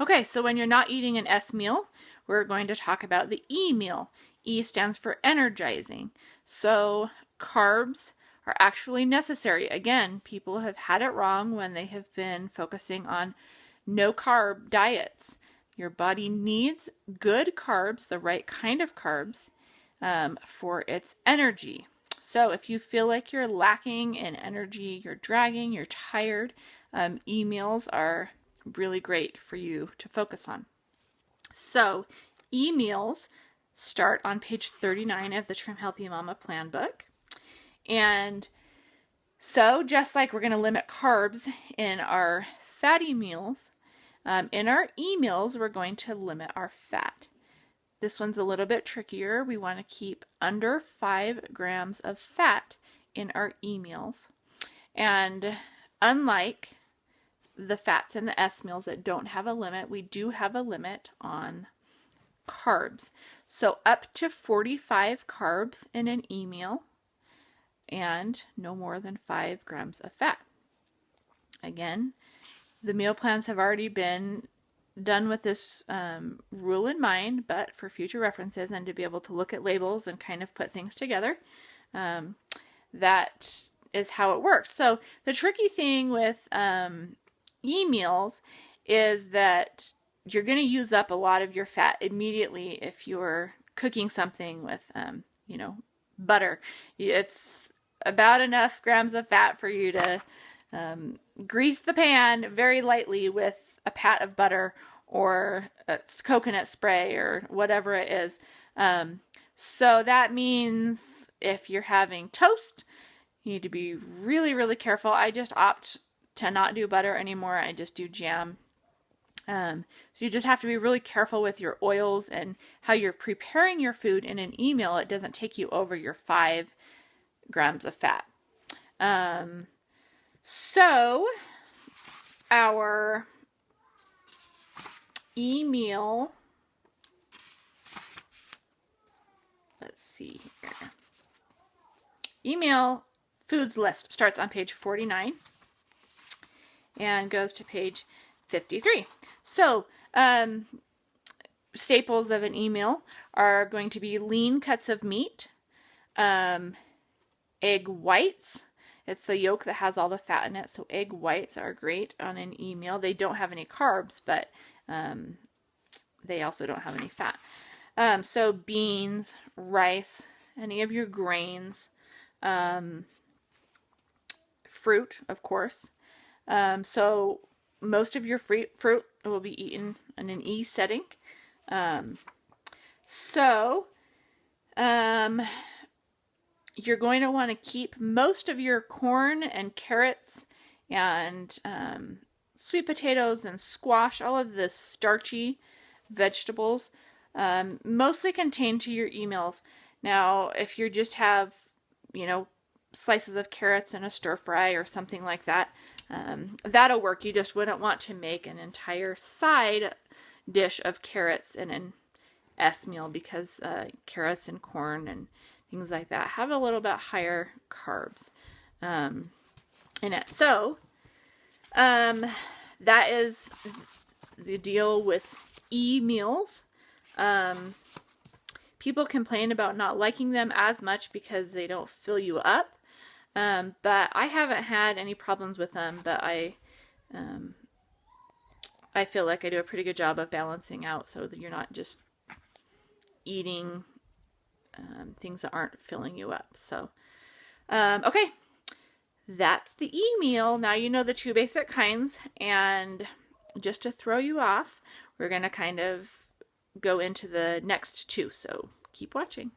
Okay, so when you're not eating an S meal, we're going to talk about the E meal. E stands for energizing. So carbs are actually necessary. Again, people have had it wrong when they have been focusing on no carb diets. Your body needs good carbs, the right kind of carbs, for its energy. So if you feel like you're lacking in energy, you're dragging, you're tired, E meals are really great for you to focus on. So E meals start on page 39 of the Trim Healthy Mama Plan book. And so just like we're going to limit carbs in our fatty meals, in our E meals, we're going to limit our fat. This one's a little bit trickier. We want to keep under 5 grams of fat in our E meals. And unlike the fats in the S meals that don't have a limit, we do have a limit on carbs. So up to 45 carbs in an E meal and no more than 5 grams of fat. Again, the meal plans have already been done with this rule in mind, but for future references and to be able to look at labels and kind of put things together, that is how it works. So the tricky thing with E meals is that you're going to use up a lot of your fat immediately if you're cooking something with, butter. It's about enough grams of fat for you to grease the pan very lightly with a pat of butter or coconut spray or whatever it is. So that means if you're having toast, you need to be really, really careful. I just opt to not do butter anymore. I just do jam. So you just have to be really careful with your oils and how you're preparing your food in an E meal. It doesn't take you over your 5 grams of fat. So our E meal, let's see here. E meal foods list starts on page 49 and goes to page 53. So, staples of an E meal are going to be lean cuts of meat, egg whites. It's the yolk that has all the fat in it, so egg whites are great on an E meal. They don't have any carbs, but they also don't have any fat. So beans, rice, any of your grains, fruit, of course. So most of your fruit will be eaten in an E setting. You're going to want to keep most of your corn and carrots and sweet potatoes and squash, all of the starchy vegetables, mostly contained to your E meals. Now, if you just have, slices of carrots in a stir fry or something like that, that'll work. You just wouldn't want to make an entire side dish of carrots in an S meal because carrots and corn and things like that have a little bit higher carbs in it. So that is the deal with E meals. People complain about not liking them as much because they don't fill you up. But I haven't had any problems with them, but I feel like I do a pretty good job of balancing out so that you're not just eating things that aren't filling you up. So, okay, that's the E meal. Now you know the 2 basic kinds, and just to throw you off, we're going to kind of go into the next 2, so keep watching.